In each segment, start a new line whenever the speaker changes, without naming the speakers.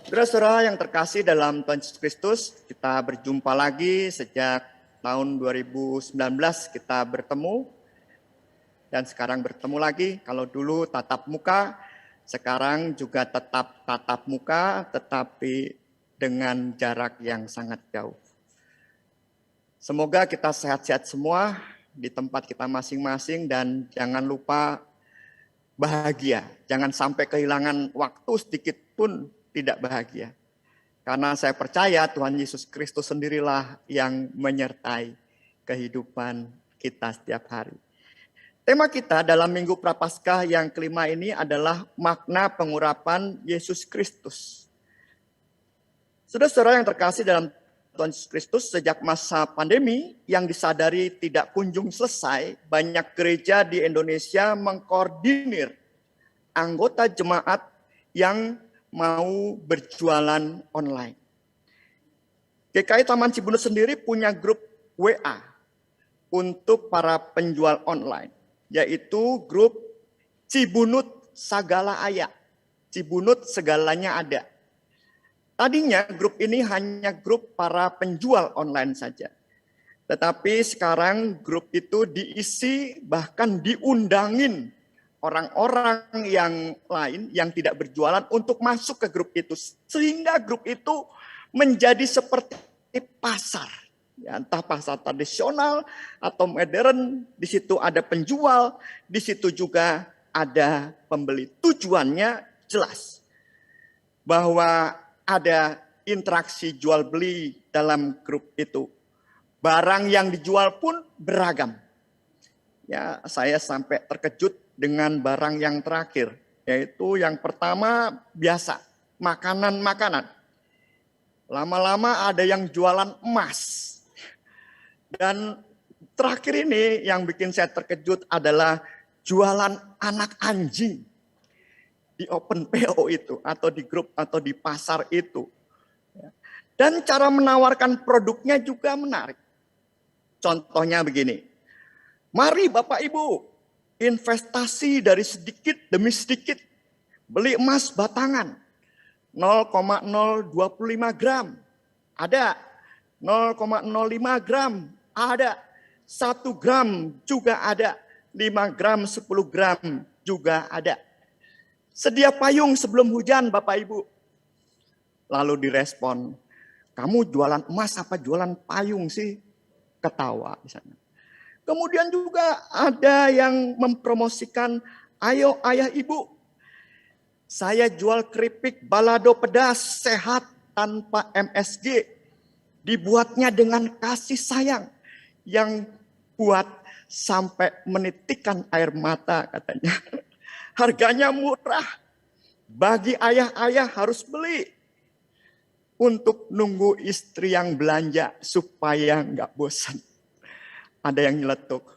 Saudara-saudara yang terkasih dalam Tuhan Yesus Kristus, kita berjumpa lagi sejak tahun 2019 kita bertemu, dan sekarang bertemu lagi. Kalau dulu tatap muka, sekarang juga tetap tatap muka, tetapi dengan jarak yang sangat jauh. Semoga kita sehat-sehat semua di tempat kita masing-masing, dan jangan lupa bahagia. Jangan sampai kehilangan waktu sedikit pun tidak bahagia. Karena saya percaya Tuhan Yesus Kristus sendirilah yang menyertai kehidupan kita setiap hari. Tema kita dalam Minggu Prapaskah yang kelima ini adalah makna pengurapan Yesus Kristus. Saudara-saudara yang terkasih dalam Tuhan Yesus Kristus, sejak masa pandemi yang disadari tidak kunjung selesai, banyak gereja di Indonesia mengkoordinir anggota jemaat yang mau berjualan online. GKI Taman Cibunut sendiri punya grup WA untuk para penjual online, yaitu grup Cibunut Sagala Aya. Cibunut segalanya ada. Tadinya grup ini hanya grup para penjual online saja. Tetapi sekarang grup itu diisi, bahkan diundangin orang-orang yang lain yang tidak berjualan untuk masuk ke grup itu. Sehingga grup itu menjadi seperti pasar. Ya, entah pasar tradisional atau modern, di situ ada penjual, di situ juga ada pembeli. Tujuannya jelas, bahwa ada interaksi jual beli dalam grup itu. Barang yang dijual pun beragam. Ya, saya sampai terkejut dengan barang yang terakhir, yaitu yang pertama biasa, makanan-makanan. Lama-lama ada yang jualan emas. Dan terakhir ini yang bikin saya terkejut adalah jualan anak anjing di open PO itu, atau di grup atau di pasar itu. Dan cara menawarkan produknya juga menarik. Contohnya begini, mari Bapak Ibu investasi dari sedikit demi sedikit, beli emas batangan 0,025 gram, ada 0,05 gram, ada 1 gram juga ada, 5 gram, 10 gram juga ada. Sedia payung sebelum hujan Bapak Ibu. Lalu direspon, kamu jualan emas apa jualan payung sih? Ketawa di sana. Kemudian juga ada yang mempromosikan, ayo ayah ibu, saya jual keripik balado pedas sehat tanpa MSG. Dibuatnya dengan kasih sayang yang buat sampai menitikkan air mata katanya. Harganya murah, bagi ayah-ayah harus beli. Untuk nunggu istri yang belanja supaya nggak bosan. Ada yang nyeletuk,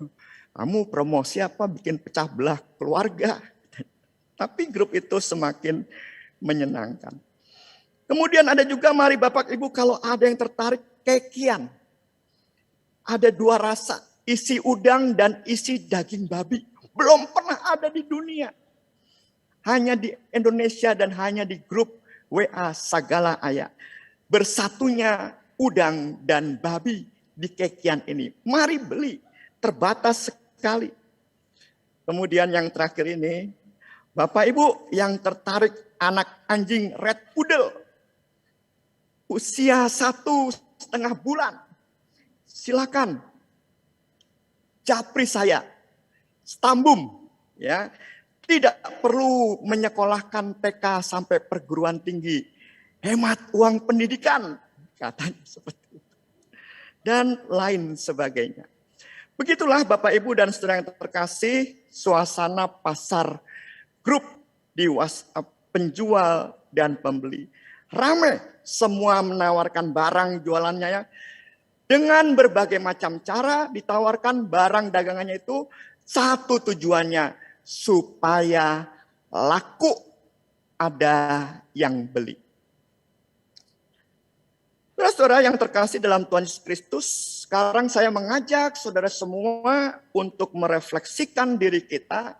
kamu promosi apa bikin pecah belah keluarga? Tapi grup itu semakin menyenangkan. Kemudian ada juga, mari Bapak Ibu kalau ada yang tertarik kekian. Ada 2 rasa, isi udang dan isi daging babi. Belum pernah ada di dunia. Hanya di Indonesia dan hanya di grup WA Sagala Aya. Bersatunya udang dan babi di kekian ini. Mari beli, terbatas sekali. Kemudian yang terakhir ini, Bapak Ibu yang tertarik anak anjing Red Poodle, usia 1,5 bulan, silakan japri saya, stambum, ya. Tidak perlu menyekolahkan TK sampai perguruan tinggi. Hemat uang pendidikan, katanya seperti itu. Dan lain sebagainya. Begitulah Bapak Ibu dan saudara yang terkasih, suasana pasar grup di WhatsApp penjual dan pembeli. Ramai, semua menawarkan barang jualannya ya. Dengan berbagai macam cara ditawarkan barang dagangannya itu, satu tujuannya, supaya laku, ada yang beli. Saudara-saudara yang terkasih dalam Tuhan Yesus Kristus, sekarang saya mengajak saudara semua untuk merefleksikan diri kita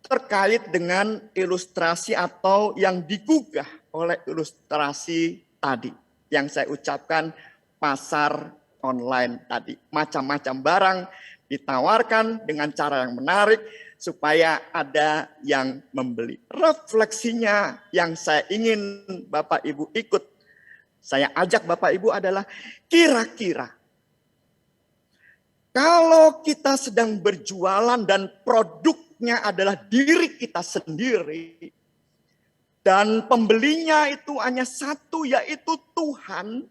terkait dengan ilustrasi atau yang digugah oleh ilustrasi tadi. Yang saya ucapkan pasar online tadi. Macam-macam barang ditawarkan dengan cara yang menarik supaya ada yang membeli. Refleksinya yang saya ingin Bapak Ibu ikut, saya ajak Bapak Ibu adalah kira-kira kalau kita sedang berjualan dan produknya adalah diri kita sendiri, dan pembelinya itu hanya satu, yaitu Tuhan,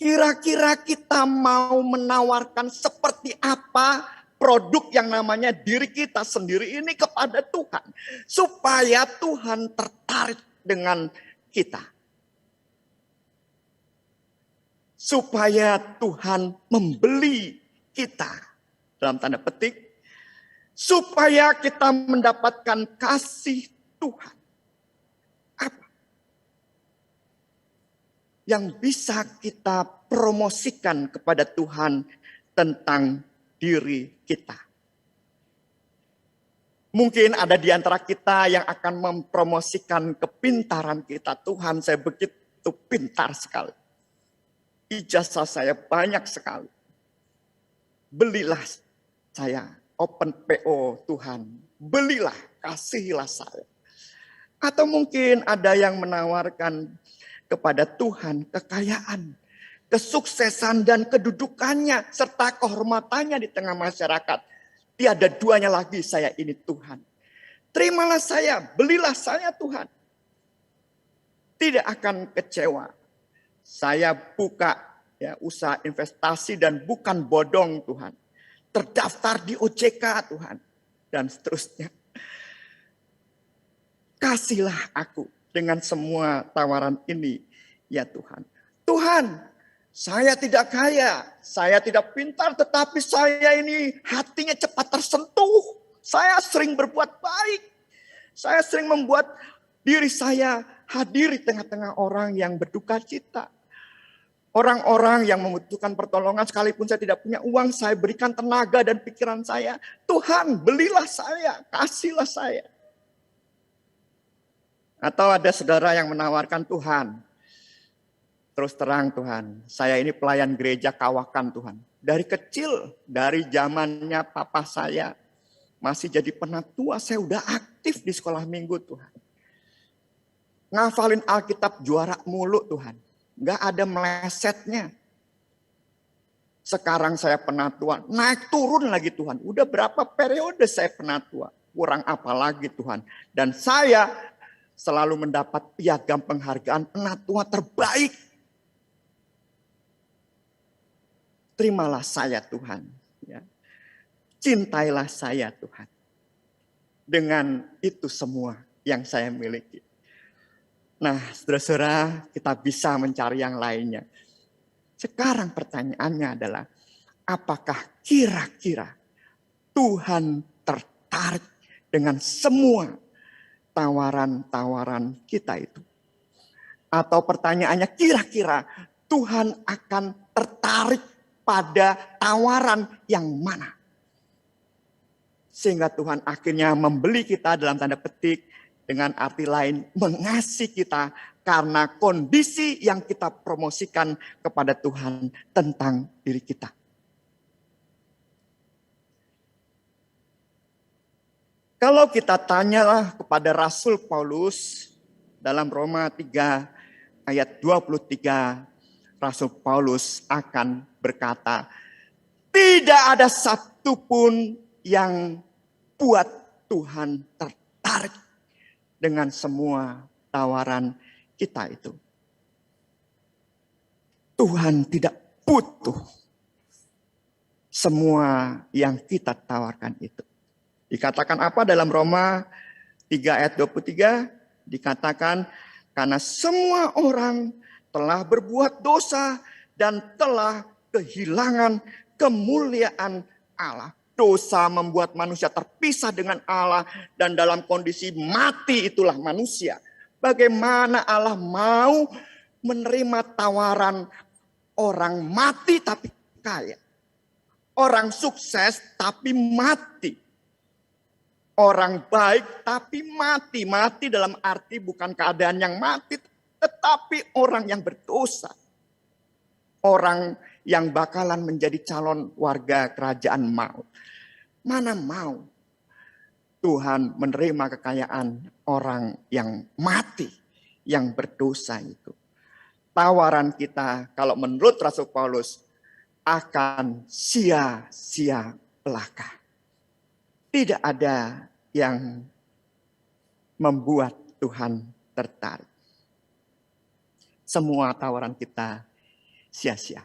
kira-kira kita mau menawarkan seperti apa produk yang namanya diri kita sendiri ini kepada Tuhan, supaya Tuhan tertarik dengan kita. Supaya Tuhan membeli kita, dalam tanda petik, supaya kita mendapatkan kasih Tuhan. Apa yang bisa kita promosikan kepada Tuhan tentang diri kita? Mungkin ada di antara kita yang akan mempromosikan kepintaran kita. Tuhan, saya begitu pintar sekali. Ijazah saya banyak sekali. Belilah saya, open PO Tuhan. Belilah, kasihilah saya. Atau mungkin ada yang menawarkan kepada Tuhan kekayaan, kesuksesan dan kedudukannya, serta kehormatannya di tengah masyarakat. Tiada duanya lagi, saya ini Tuhan. Terimalah saya, belilah saya Tuhan. Tidak akan kecewa. Saya buka usaha investasi dan bukan bodong Tuhan. Terdaftar di OJK Tuhan. Dan seterusnya. Kasihlah aku dengan semua tawaran ini ya Tuhan. Tuhan, saya tidak kaya, saya tidak pintar, tetapi saya ini hatinya cepat tersentuh. Saya sering berbuat baik. Saya sering membuat diri saya hadir di tengah-tengah orang yang berduka cita. Orang-orang yang membutuhkan pertolongan, sekalipun saya tidak punya uang, saya berikan tenaga dan pikiran saya. Tuhan, belilah saya, kasihlah saya. Atau ada saudara yang menawarkan, Tuhan, terus terang Tuhan, saya ini pelayan gereja Kawakan Tuhan. Dari kecil, dari zamannya papa saya, masih jadi penatua, saya udah aktif di sekolah minggu Tuhan. Ngafalin Alkitab juara mulu Tuhan. Nggak ada melesetnya. Sekarang saya penatua, naik turun lagi Tuhan. Udah berapa periode saya penatua, kurang apa lagi Tuhan. Dan saya selalu mendapat piagam penghargaan penatua terbaik. Terimalah saya Tuhan. Ya. Cintailah saya Tuhan. Dengan itu semua yang saya miliki. Nah, saudara-saudara, kita bisa mencari yang lainnya. Sekarang pertanyaannya adalah, apakah kira-kira Tuhan tertarik dengan semua tawaran-tawaran kita itu? Atau pertanyaannya, kira-kira Tuhan akan tertarik pada tawaran yang mana? Sehingga Tuhan akhirnya membeli kita dalam tanda petik, dengan arti lain mengasihi kita karena kondisi yang kita promosikan kepada Tuhan tentang diri kita. Kalau kita tanyalah kepada Rasul Paulus dalam Roma 3 ayat 23, Rasul Paulus akan berkata, tidak ada satupun yang buat Tuhan tertarik dengan semua tawaran kita itu. Tuhan tidak butuh semua yang kita tawarkan itu. Dikatakan apa dalam Roma 3 ayat 23? Dikatakan karena semua orang telah berbuat dosa dan telah kehilangan kemuliaan Allah. Dosa membuat manusia terpisah dengan Allah dan dalam kondisi mati itulah manusia. Bagaimana Allah mau menerima tawaran orang mati tapi kaya. Orang sukses tapi mati. Orang baik tapi mati. Mati dalam arti bukan keadaan yang mati, tetapi orang yang berdosa. Orang yang bakalan menjadi calon warga kerajaan maut. Mana mau Tuhan menerima kekayaan orang yang mati, yang berdosa itu. Tawaran kita kalau menurut Rasul Paulus akan sia-sia belaka. Tidak ada yang membuat Tuhan tertarik. Semua tawaran kita sia-sia.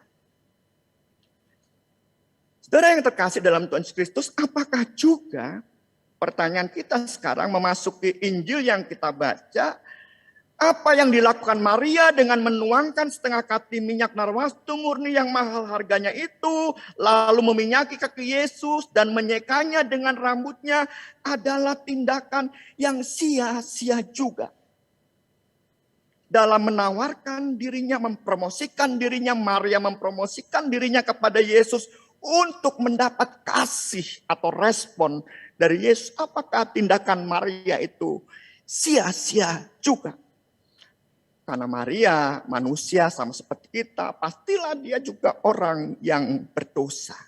Saudara yang terkasih dalam Tuhan Yesus Kristus, apakah juga pertanyaan kita sekarang memasuki Injil yang kita baca, apa yang dilakukan Maria dengan menuangkan setengah kati minyak narwastu murni yang mahal harganya itu, lalu meminyaki kaki Yesus dan menyekanya dengan rambutnya, adalah tindakan yang sia-sia juga. Dalam menawarkan dirinya, mempromosikan dirinya, Maria mempromosikan dirinya kepada Yesus untuk mendapat kasih atau respon dari Yesus. Apakah tindakan Maria itu sia-sia juga? Karena Maria manusia sama seperti kita, pastilah dia juga orang yang berdosa.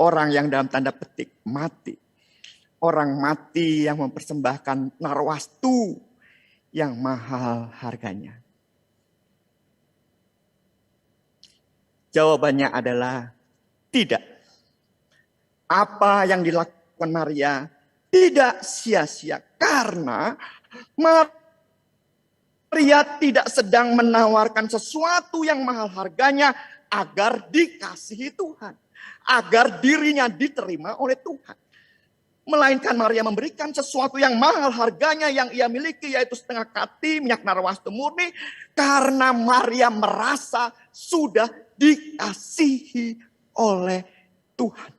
Orang yang dalam tanda petik mati. Orang mati yang mempersembahkan narwastu yang mahal harganya. Jawabannya adalah tidak. Apa yang dilakukan Maria tidak sia-sia karena Maria tidak sedang menawarkan sesuatu yang mahal harganya agar dikasihi Tuhan. Agar dirinya diterima oleh Tuhan. Melainkan Maria memberikan sesuatu yang mahal harganya yang ia miliki, yaitu setengah kati minyak narwastu murni. Karena Maria merasa sudah dikasihi oleh Tuhan.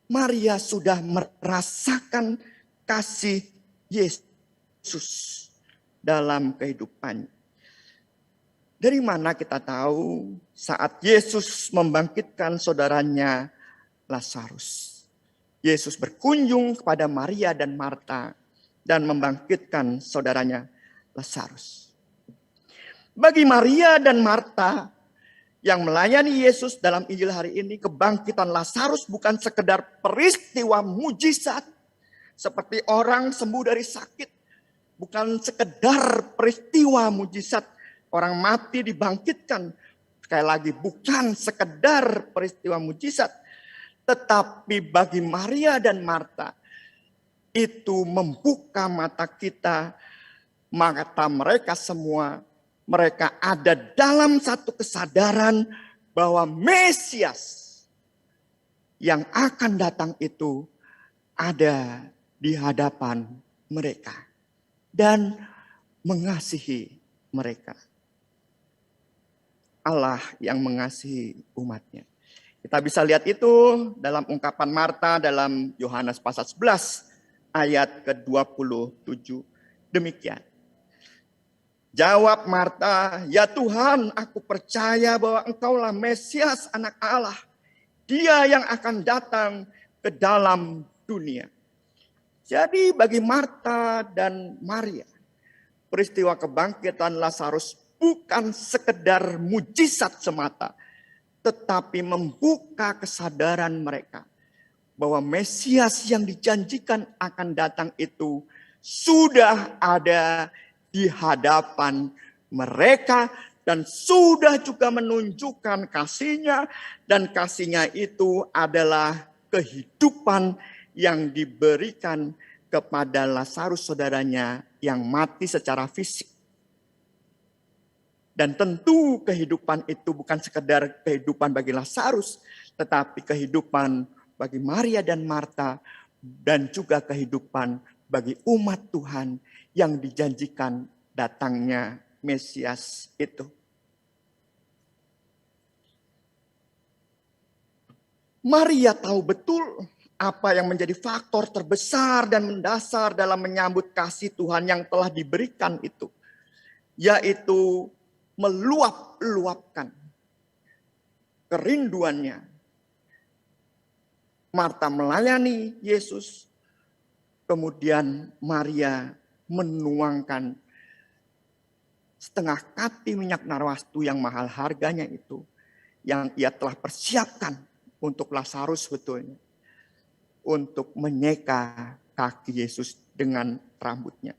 Maria sudah merasakan kasih Yesus dalam kehidupannya. Dari mana kita tahu saat Yesus membangkitkan saudaranya Lazarus? Yesus berkunjung kepada Maria dan Marta dan membangkitkan saudaranya Lazarus. Bagi Maria dan Marta yang melayani Yesus dalam Injil hari ini, kebangkitan Lazarus bukan sekedar peristiwa mujizat seperti orang sembuh dari sakit. Bukan sekedar peristiwa mujizat orang mati dibangkitkan. Sekali lagi bukan sekedar peristiwa mujizat. Tetapi bagi Maria dan Marta itu membuka mata kita, mata mereka semua. Mereka ada dalam satu kesadaran bahwa Mesias yang akan datang itu ada di hadapan mereka dan mengasihi mereka. Allah yang mengasihi umatnya. Kita bisa lihat itu dalam ungkapan Marta dalam Yohanes pasal 11 ayat ke-27 demikian. Jawab Marta, ya Tuhan, aku percaya bahwa Engkaulah Mesias anak Allah. Dia yang akan datang ke dalam dunia. Jadi bagi Marta dan Maria, peristiwa kebangkitan Lazarus bukan sekedar mujizat semata, tetapi membuka kesadaran mereka bahwa Mesias yang dijanjikan akan datang itu sudah ada di hadapan mereka dan sudah juga menunjukkan kasih-Nya, dan kasih-Nya itu adalah kehidupan yang diberikan kepada Lazarus saudaranya yang mati secara fisik. Dan tentu kehidupan itu bukan sekedar kehidupan bagi Lazarus, tetapi kehidupan bagi Maria dan Marta dan juga kehidupan bagi umat Tuhan yang dijanjikan datangnya Mesias itu. Maria tahu betul apa yang menjadi faktor terbesar dan mendasar dalam menyambut kasih Tuhan yang telah diberikan itu, yaitu meluap-luapkan kerinduannya. Marta melayani Yesus, kemudian Maria menuangkan setengah kati minyak narwastu yang mahal harganya itu, yang ia telah persiapkan untuk Lazarus sebetulnya, untuk menyeka kaki Yesus dengan rambutnya.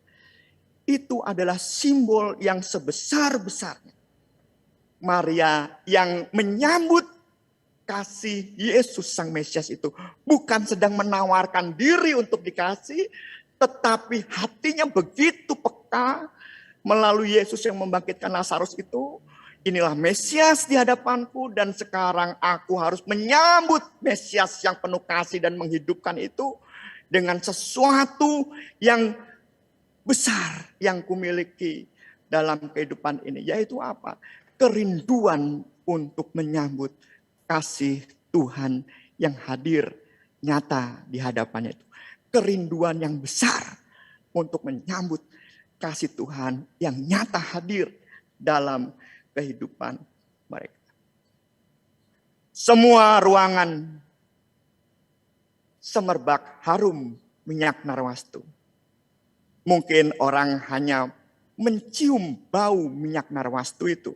Itu adalah simbol yang sebesar-besarnya. Maria yang menyambut kasih Yesus Sang Mesias itu bukan sedang menawarkan diri untuk dikasih, tetapi hatinya begitu peka melalui Yesus yang membangkitkan Lazarus itu. Inilah Mesias di hadapanku dan sekarang aku harus menyambut Mesias yang penuh kasih dan menghidupkan itu dengan sesuatu yang besar yang kumiliki dalam kehidupan ini. Yaitu apa? Kerinduan untuk menyambut kasih Tuhan yang hadir nyata di hadapannya itu. Kerinduan yang besar untuk menyambut kasih Tuhan yang nyata hadir dalam kehidupan mereka. Semua ruangan semerbak harum minyak narwastu. Mungkin orang hanya mencium bau minyak narwastu itu.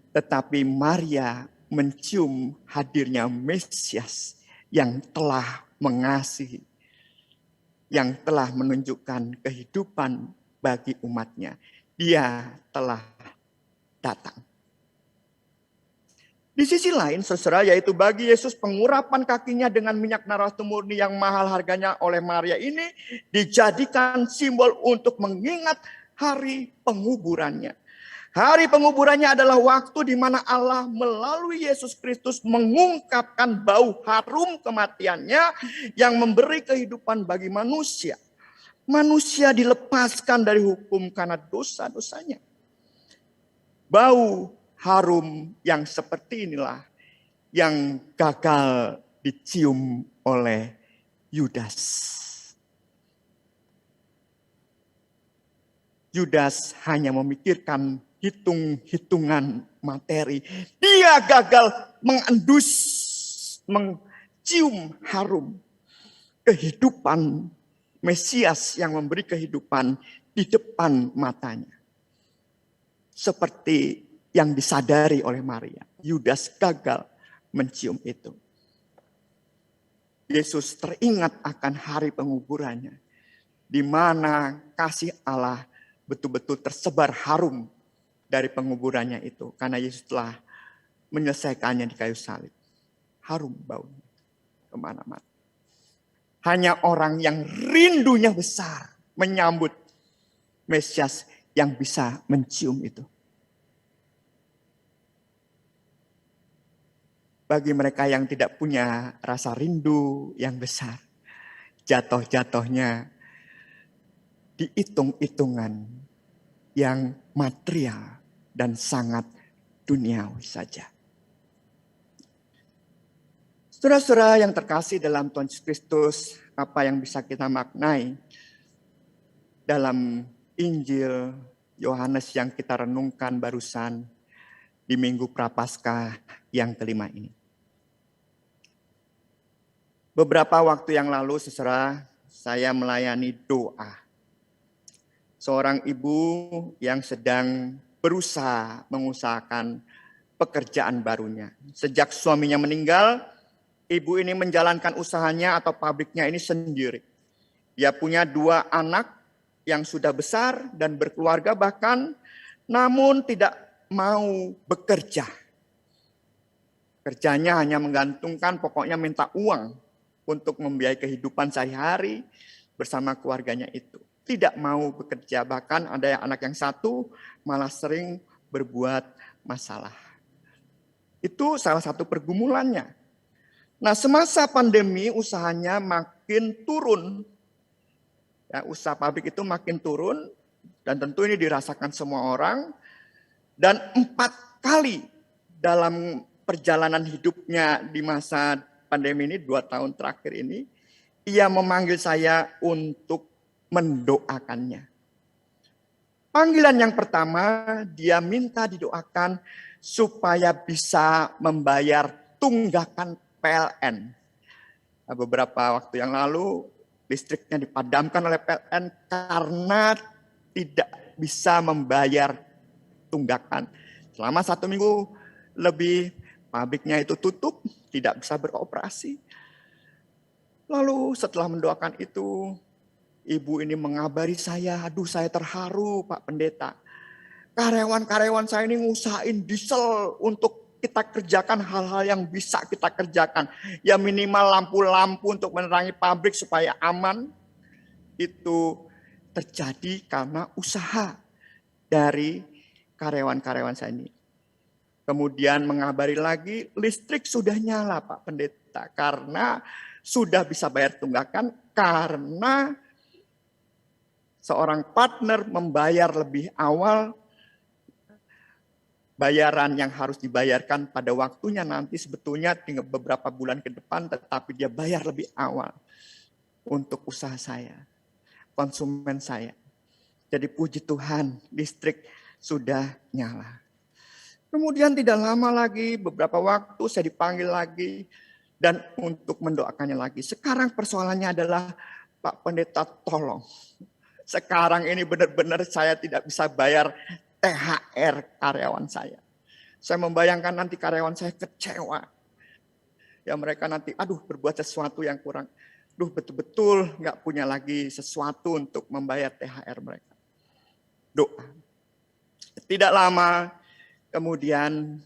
Tetapi Maria mencium hadirnya Mesias yang telah mengasihi, yang telah menunjukkan kehidupan bagi umatnya. Dia telah datang. Di sisi lain, saudara, yaitu bagi Yesus pengurapan kakinya dengan minyak narwastu murni yang mahal harganya oleh Maria ini dijadikan simbol untuk mengingat hari penguburannya. Hari penguburannya adalah waktu di mana Allah melalui Yesus Kristus mengungkapkan bau harum kematiannya yang memberi kehidupan bagi manusia. Manusia dilepaskan dari hukum karena dosa-dosanya. Bau harum yang seperti inilah yang gagal dicium oleh Yudas. Yudas hanya memikirkan hitung-hitungan materi. Dia gagal mengendus, mencium harum kehidupan Mesias yang memberi kehidupan di depan matanya. Seperti yang disadari oleh Maria. Yudas gagal mencium itu. Yesus teringat akan hari penguburannya, di mana kasih Allah betul-betul tersebar harum dari penguburannya itu. Karena Yesus telah menyelesaikannya di kayu salib. Harum baunya kemana-mana. Hanya orang yang rindunya besar menyambut Mesias yang bisa mencium itu. Bagi mereka yang tidak punya rasa rindu yang besar, jatuh-jatuhnya di hitung-hitungan yang material dan sangat duniawi saja. Saudara-saudara yang terkasih dalam Tuhan Yesus Kristus, apa yang bisa kita maknai dalam Injil Yohanes yang kita renungkan barusan di Minggu Prapaskah yang kelima ini. Beberapa waktu yang lalu, saudara, saya melayani doa. Seorang ibu yang sedang berusaha mengusahakan pekerjaan barunya. Sejak suaminya meninggal, ibu ini menjalankan usahanya atau pabriknya ini sendiri. Dia punya 2 anak yang sudah besar dan berkeluarga bahkan, namun tidak mau bekerja. Kerjanya hanya menggantungkan, pokoknya minta uang untuk membiayai kehidupan sehari-hari bersama keluarganya itu. Tidak mau bekerja, bahkan ada anak yang satu malah sering berbuat masalah. Itu salah satu pergumulannya. Nah, semasa pandemi usahanya makin turun. Ya, usaha pabrik itu makin turun dan tentu ini dirasakan semua orang. Dan 4 kali dalam perjalanan hidupnya di masa pandemi ini, 2 tahun terakhir ini, ia memanggil saya untuk mendoakannya. Panggilan yang pertama, dia minta didoakan supaya bisa membayar tunggakan PLN. Beberapa waktu yang lalu listriknya dipadamkan oleh PLN karena tidak bisa membayar tunggakan. Selama 1 minggu lebih pabriknya itu tutup, tidak bisa beroperasi. Lalu setelah mendoakan itu, ibu ini mengabari saya, aduh saya terharu Pak Pendeta. Karyawan-karyawan saya ini ngusahain diesel untuk kita kerjakan hal-hal yang bisa kita kerjakan. Ya minimal lampu-lampu untuk menerangi pabrik supaya aman. Itu terjadi karena usaha dari karyawan-karyawan saya ini. Kemudian mengabari lagi, listrik sudah nyala Pak Pendeta. Karena sudah bisa bayar tunggakan, karena seorang partner membayar lebih awal. Bayaran yang harus dibayarkan pada waktunya nanti sebetulnya tinggal beberapa bulan ke depan, tetapi dia bayar lebih awal untuk usaha saya, konsumen saya. Jadi puji Tuhan, listrik sudah nyala. Kemudian tidak lama lagi, beberapa waktu saya dipanggil lagi dan untuk mendoakannya lagi. Sekarang persoalannya adalah, Pak Pendeta tolong. Sekarang ini benar-benar saya tidak bisa bayar THR karyawan saya. Saya membayangkan nanti karyawan saya kecewa. Ya mereka nanti, aduh berbuat sesuatu yang kurang. Aduh betul-betul nggak punya lagi sesuatu untuk membayar THR mereka. Doa. Tidak lama kemudian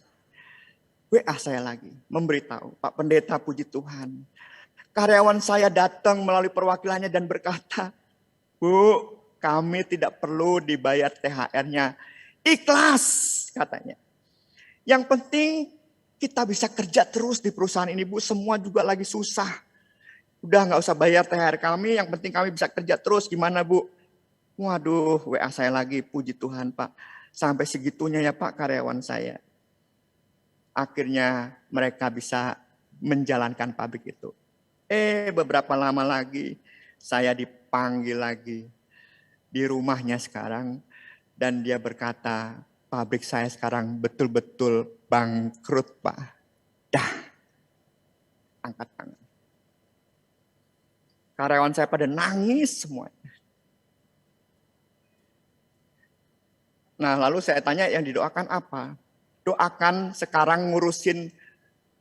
WA saya lagi memberitahu, Pak Pendeta puji Tuhan. Karyawan saya datang melalui perwakilannya dan berkata, Bu, kami tidak perlu dibayar THR-nya. Ikhlas katanya. Yang penting kita bisa kerja terus di perusahaan ini Bu. Semua juga lagi susah. Udah nggak usah bayar THR kami. Yang penting kami bisa kerja terus. Gimana Bu? Waduh WA saya lagi. Puji Tuhan Pak. Sampai segitunya ya Pak karyawan saya. Akhirnya mereka bisa menjalankan pabrik itu. Beberapa lama lagi saya dipanggil lagi di rumahnya sekarang dan dia berkata, pabrik saya sekarang betul-betul bangkrut Pak. Dah, angkat tangan. Karyawan saya pada nangis semuanya. Nah lalu saya tanya yang didoakan apa? Doakan sekarang ngurusin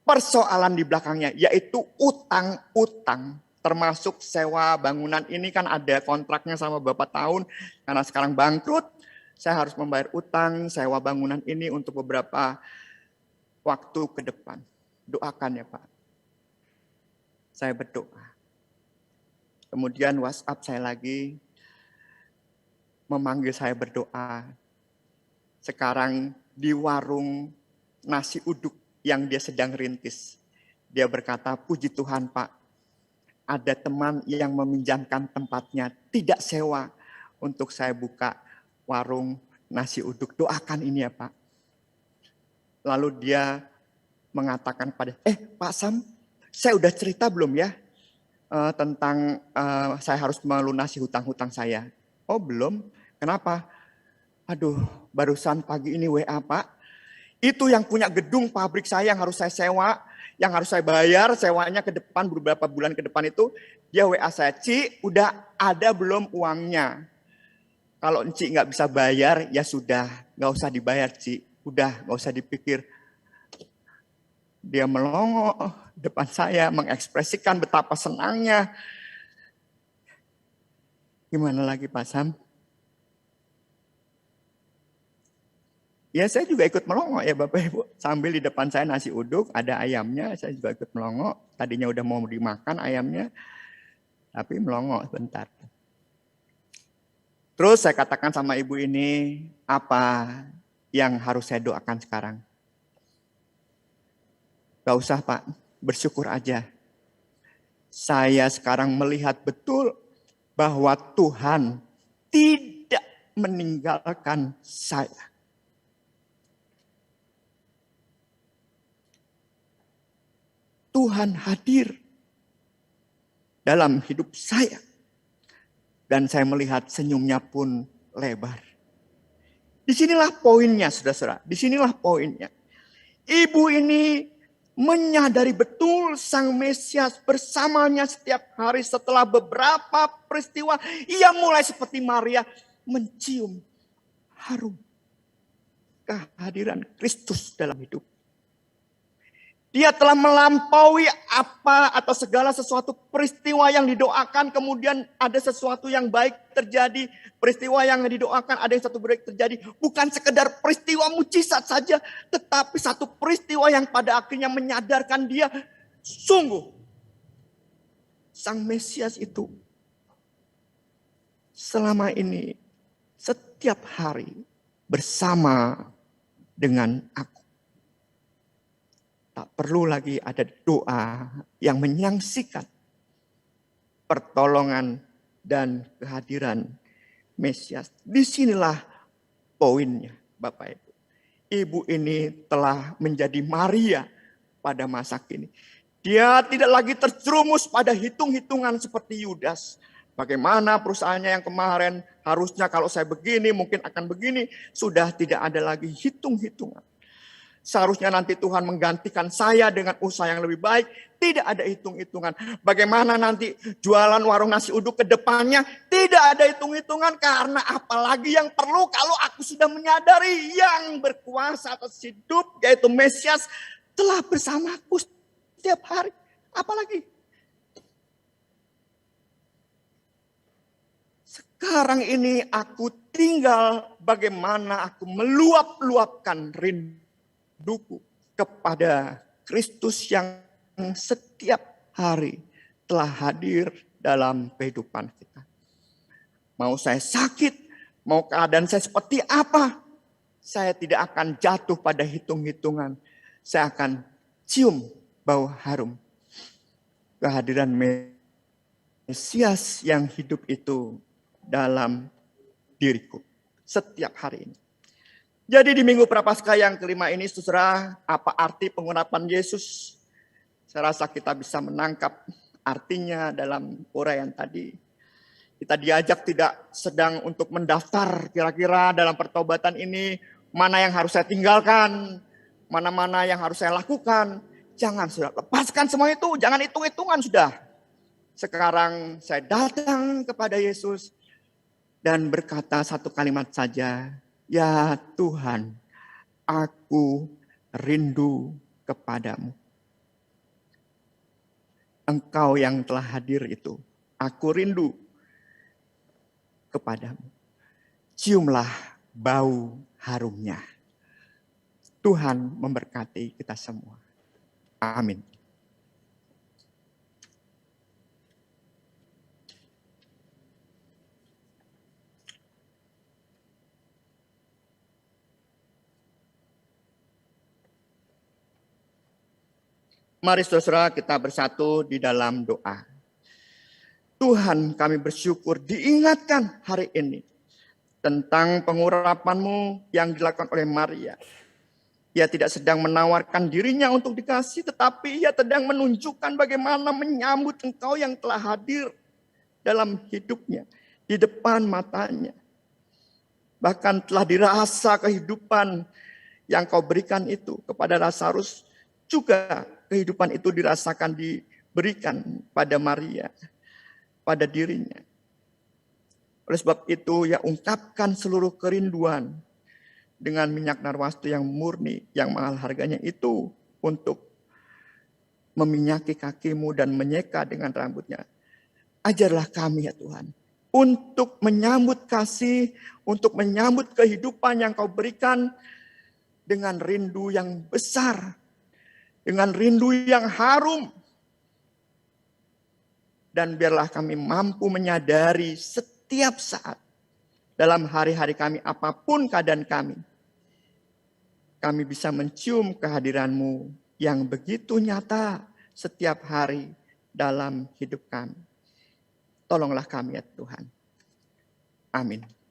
persoalan di belakangnya, yaitu utang-utang. Termasuk sewa bangunan ini kan ada kontraknya sama Bapak tahun. Karena sekarang bangkrut, saya harus membayar utang sewa bangunan ini untuk beberapa waktu ke depan. Doakan ya Pak. Saya berdoa. Kemudian WhatsApp saya lagi memanggil saya berdoa. Sekarang di warung nasi uduk yang dia sedang rintis. Dia berkata, puji Tuhan Pak. Ada teman yang meminjamkan tempatnya, tidak sewa untuk saya buka warung nasi uduk. Doakan ini ya Pak. Lalu dia mengatakan pada, Pak Sam, saya udah cerita belum ya tentang saya harus melunasi hutang-hutang saya? Oh belum, kenapa? Aduh, barusan pagi ini WA Pak. Itu yang punya gedung pabrik saya yang harus saya sewa, yang harus saya bayar sewanya ke depan beberapa bulan ke depan itu, dia WA saya, Ci udah ada belum uangnya? Kalau Ci nggak bisa bayar, ya sudah nggak usah dibayar Ci, udah nggak usah dipikir. Dia melongo depan saya, mengekspresikan betapa senangnya. Gimana lagi Pak Sam? Ya saya juga ikut melongo ya Bapak Ibu. Sambil di depan saya nasi uduk, ada ayamnya, saya juga ikut melongo. Tadinya udah mau dimakan ayamnya, tapi melongo sebentar. Terus saya katakan sama ibu ini, apa yang harus saya doakan sekarang? Gak usah Pak, bersyukur aja. Saya sekarang melihat betul bahwa Tuhan tidak meninggalkan saya. Tuhan hadir dalam hidup saya. Dan saya melihat senyumnya pun lebar. Disinilah poinnya, saudara-saudara. Disinilah poinnya. Ibu ini menyadari betul Sang Mesias bersamanya setiap hari. Setelah beberapa peristiwa, ia mulai seperti Maria mencium harum kehadiran Kristus dalam hidup. Dia telah melampaui apa atau segala sesuatu peristiwa yang didoakan, kemudian ada sesuatu yang baik terjadi. Peristiwa yang didoakan ada yang satu baik terjadi. Bukan sekedar peristiwa mujizat saja, tetapi satu peristiwa yang pada akhirnya menyadarkan dia, sungguh Sang Mesias itu selama ini setiap hari bersama dengan aku. Tak perlu lagi ada doa yang menyaksikan pertolongan dan kehadiran Mesias. Disinilah poinnya, Bapak Ibu. Ibu ini telah menjadi Maria pada masa kini. Dia tidak lagi terjerumus pada hitung-hitungan seperti Yudas. Bagaimana perusahaannya yang kemarin, harusnya kalau saya begini mungkin akan begini. Sudah tidak ada lagi hitung-hitungan. Seharusnya nanti Tuhan menggantikan saya dengan usaha yang lebih baik. Tidak ada hitung-hitungan. Bagaimana nanti jualan warung nasi uduk ke depannya. Tidak ada hitung-hitungan. Karena apalagi yang perlu kalau aku sudah menyadari yang berkuasa atas hidup. Yaitu Mesias telah bersamaku setiap hari. Apalagi. Sekarang ini aku tinggal bagaimana aku meluap-luapkan rinduku kepada Kristus yang setiap hari telah hadir dalam kehidupan kita. Mau saya sakit, mau keadaan saya seperti apa, saya tidak akan jatuh pada hitung-hitungan. Saya akan cium bau harum kehadiran Mesias yang hidup itu dalam diriku setiap hari ini. Jadi di Minggu Prapaskah yang kelima ini, saudara, apa arti pengurapan Yesus? Saya rasa kita bisa menangkap artinya dalam uraian tadi. Kita diajak tidak sedang untuk mendaftar kira-kira dalam pertobatan ini, mana yang harus saya tinggalkan, mana-mana yang harus saya lakukan. Jangan, saudara, lepaskan semua itu, jangan hitung-hitungan sudah. Sekarang saya datang kepada Yesus, dan berkata satu kalimat saja, ya Tuhan, aku rindu kepadamu. Engkau yang telah hadir itu, aku rindu kepadamu. Ciumlah bau harumnya. Tuhan memberkati kita semua. Amin. Mari saudara kita bersatu di dalam doa. Tuhan, kami bersyukur diingatkan hari ini tentang pengurapan-Mu yang dilakukan oleh Maria. Ia tidak sedang menawarkan dirinya untuk dikasih, tetapi ia sedang menunjukkan bagaimana menyambut Engkau yang telah hadir dalam hidupnya, di depan matanya. Bahkan telah dirasa kehidupan yang Kau berikan itu kepada Lazarus, juga kehidupan itu dirasakan diberikan pada Maria, pada dirinya. Oleh sebab itu, ya ungkapkan seluruh kerinduan dengan minyak narwastu yang murni, yang mahal harganya itu untuk meminyaki kakimu dan menyeka dengan rambutnya. Ajarlah kami ya Tuhan, untuk menyambut kasih, untuk menyambut kehidupan yang Kau berikan dengan rindu yang besar, dengan rindu yang harum. Dan biarlah kami mampu menyadari setiap saat dalam hari-hari kami, apapun keadaan kami bisa mencium kehadiran-Mu yang begitu nyata setiap hari dalam hidup kami. Tolonglah kami ya Tuhan. Amin.